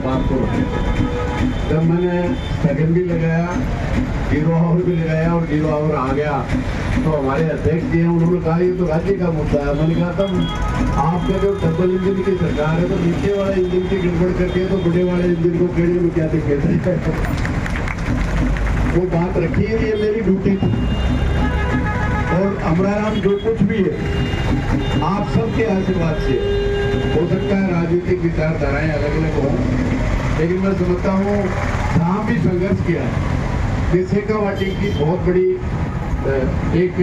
बात को रखें। जब मैंने सेकंड भी लगाया, 0 आवर भी लगाया और 0 आवर आ गया, तो हमारे अध्यक्ष जी हैं, उन्होंने कहा ये तो राज्य का मुद्दा है। मैंने कहा तब आपका जो डबल इंजन की सरकार है, तो नीचे वाले इंजन की गड़बड़ करके तो बड़े वाले इंजन को कहने में क्या दिक्कत है। वो बात रखी है, ये मेरी ड्यूटी थी। और हमारा जो कुछ भी है आप सबके आशीर्वाद से हो सकता है। राजनीतिक विचारधाराएं अलग अलग हों, लेकिन मैं समझता हूँ जहाँ भी संघर्ष किया है, ये शेखावाटी की बहुत बड़ी एक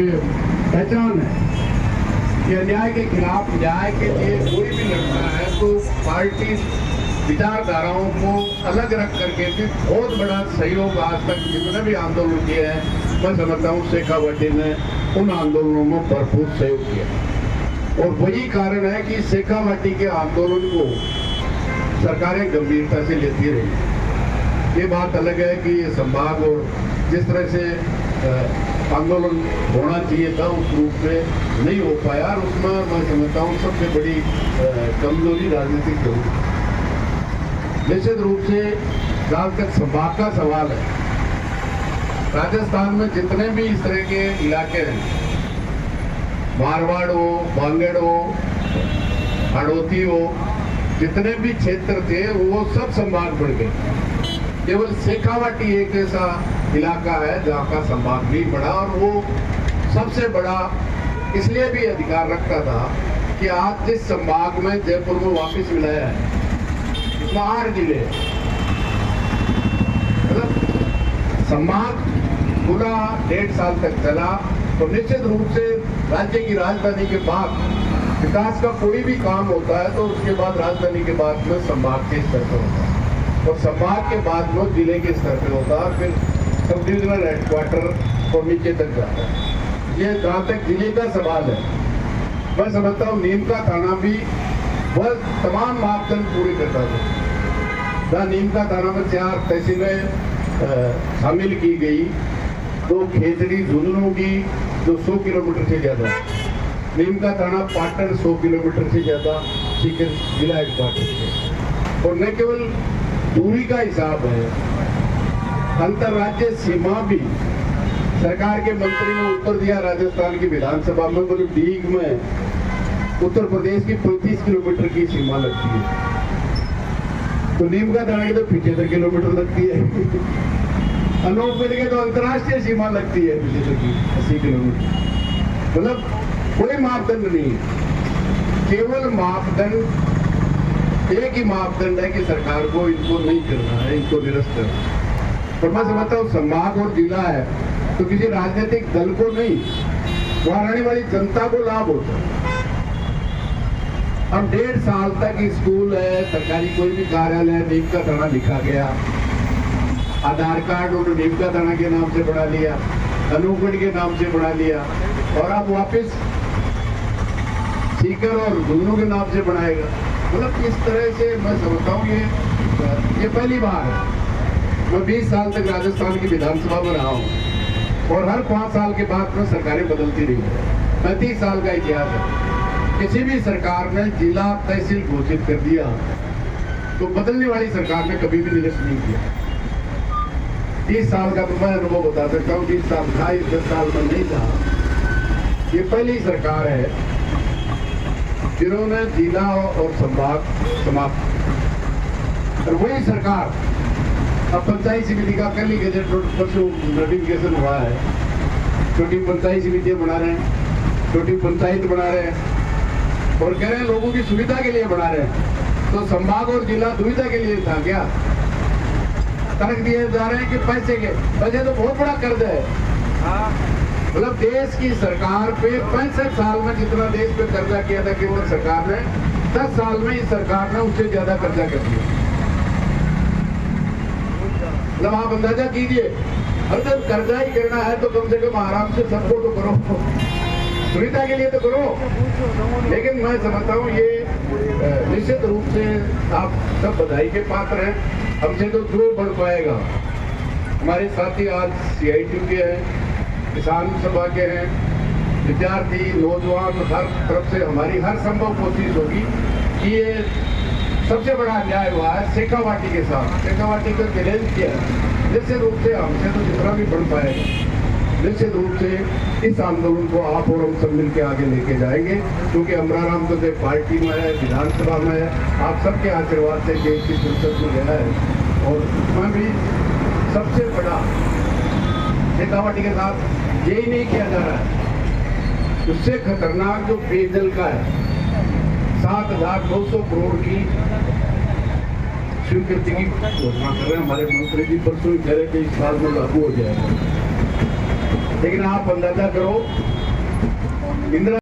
पहचान है कि अन्याय के खिलाफ न्याय के लिए कोई भी लड़ता है तो पार्टी विचारधाराओं को अलग रख करके भी बहुत बड़ा सहयोग आज तक जितने भी आंदोलन किए हैं, मैं समझता हूँ शेखावाटी ने उन आंदोलनों में भरपूर सहयोग किया। और वही कारण है कि शेखावाटी के आंदोलन को सरकारें गंभीरता से लेती रही। ये बात अलग है कि ये संभाग और जिस तरह से आंदोलन होना चाहिए था उस रूप में नहीं हो पाया, और उसमें मैं समझता हूँ सबसे बड़ी कमजोरी राजनीतिक जरूर। निश्चित रूप से जहाँ तक संभाग का सवाल है, राजस्थान में जितने भी इस तरह के इलाके हैं, मारवाड़ हो, बांगड़ हो, हाड़ौती हो, जितने भी क्षेत्र थे वो सब संभाग बढ़ गए। केवल शेखावाटी एक ऐसा इलाका है जहाँ का संभाग नहीं बढ़ा, और वो सबसे बड़ा इसलिए भी अधिकार रखता था कि आज जिस संभाग में जयपुर में वापस मिलाया है, इसमें 8 जिले, मतलब संभाग पूरा 1.5 साल तक चला। तो निश्चित रूप से राज्य की राजधानी के बाद विकास का कोई भी काम होता है तो उसके बाद राजधानी के बाद में संभाग के स्तर पर होता है, और संभाग के बाद में जिले के स्तर पर होता है, फिर सब डिविजनल हेडक्वार्टर और नीचे तक जाता है। ये जहाँ तक जिले का सवाल है, मैं समझता हूँ नीम का थाना भी वह तमाम मापदंड पूरे करता था। जहाँ नीम का थाना में 4 तहसीलें शामिल की गई, 2 खेतड़ी झुंझुनू की जो 100 किलोमीटर से ज़्यादा, नीम का थाना पाटन 100 किलोमीटर से ज़्यादा सीकर जिला हेडक्वार्टर से। और न केवल दूरी का हिसाब है, अंतर्राज्य सीमा भी सरकार के मंत्री ने उत्तर दिया राजस्थान की विधानसभा में, बोले डीग में उत्तर प्रदेश की 35 किलोमीटर की सीमा लगती है, तो नीम का थाना की तो 75 किलोमीटर लगती है। अनूपगढ़ के तो अंतर्राष्ट्रीय सीमा लगती है 80 किलोमीटर। मतलब कोई मापदंड नहीं है, केवल मापदंड एक ही मापदंड है कि सरकार को इनको नहीं करना है, इनको निरस्त करना है। और मैं समझता हूँ संभाग और जिला है तो किसी राजनीतिक दल को नहीं, वहां रहने वाली जनता को लाभ होता है। अब 1.5 साल तक स्कूल है, सरकारी कोई भी कार्यालय है, नीम का थाना लिखा गया, आधार कार्ड उन्होंने नीम का थाना के नाम से बना लिया, अनूपगढ़ के नाम से बना लिया, और अब वापस सीकर और झुंझुनू के नाम से बनाएगा। मतलब इस तरह से मैं समझता हूँ ये पहली बार है। मैं 20 साल तक राजस्थान की विधानसभा में रहा हूँ और हर 5 साल के बाद में सरकारें बदलती रही। 35 साल का इतिहास है। किसी भी सरकार ने जिला तहसील घोषित कर दिया तो बदलने वाली सरकार ने कभी भी निरस्त नहीं किया। 30 साल का तो मैं अनुभव बता सकता हूँ, 20 साल था, 10 साल में नहीं था। ये पहली सरकार है जिन्होंने जिला और संभाग समाप्त, और वही सरकार अब पंचायत समिति का कल ही गजट नोटिफिकेशन हुआ है, छोटी पंचायत समितियां बना रहे हैं, छोटी पंचायत बना रहे हैं और कह रहे हैं लोगों की सुविधा के लिए बना रहे हैं। तो संभाग और जिला दुविधा के लिए था क्या? तर्क दिए जा रहे हैं कि पैसे तो बहुत बड़ा कर्ज है। मतलब देश की सरकार पे 65 साल में जितना देश पे कर्जा किया था केंद्र सरकार ने, 10 साल में इस सरकार ने उससे ज्यादा कर्जा कर दिया। मतलब आप अंदाजा कीजिए, अगर जब कर्जा ही करना है तो कम से कम आराम से सबको तो करो, सुविधा के लिए तो करो। लेकिन मैं समझता हूँ ये निश्चित रूप से आप सब बधाई के पात्र हैं। हमसे तो जो बढ़ पाएगा, हमारे साथी आज CITU के हैं, किसान सभा के हैं, विद्यार्थी, नौजवान, हर तरफ से हमारी हर संभव कोशिश होगी कि ये सबसे बड़ा अन्याय हुआ है शेखावाटी के साथ। शेखावाटी को चैलेंज किया निश्चित रूप से हमसे तो जितना भी बढ़ पाएगा, निश्चित रूप से इस आंदोलन को आप और हम सब मिलकर आगे लेके जाएंगे, क्योंकि अमराराम तो देव पार्टी में है, विधानसभा में है, आप सबके आशीर्वाद से देश की संसद में गया है। और उसमें भी सबसे बड़ा शेखावाटी के साथ यही नहीं किया जा रहा है, उससे खतरनाक जो पेयजल का है 7,200 करोड़ की स्वीकृति की घोषणा कर रहे हैं हमारे मंत्री जी। परसों ही कह रहे कि इस साल में लागू हो जाएगा, लेकिन आप अंदाजा करो इंदिरा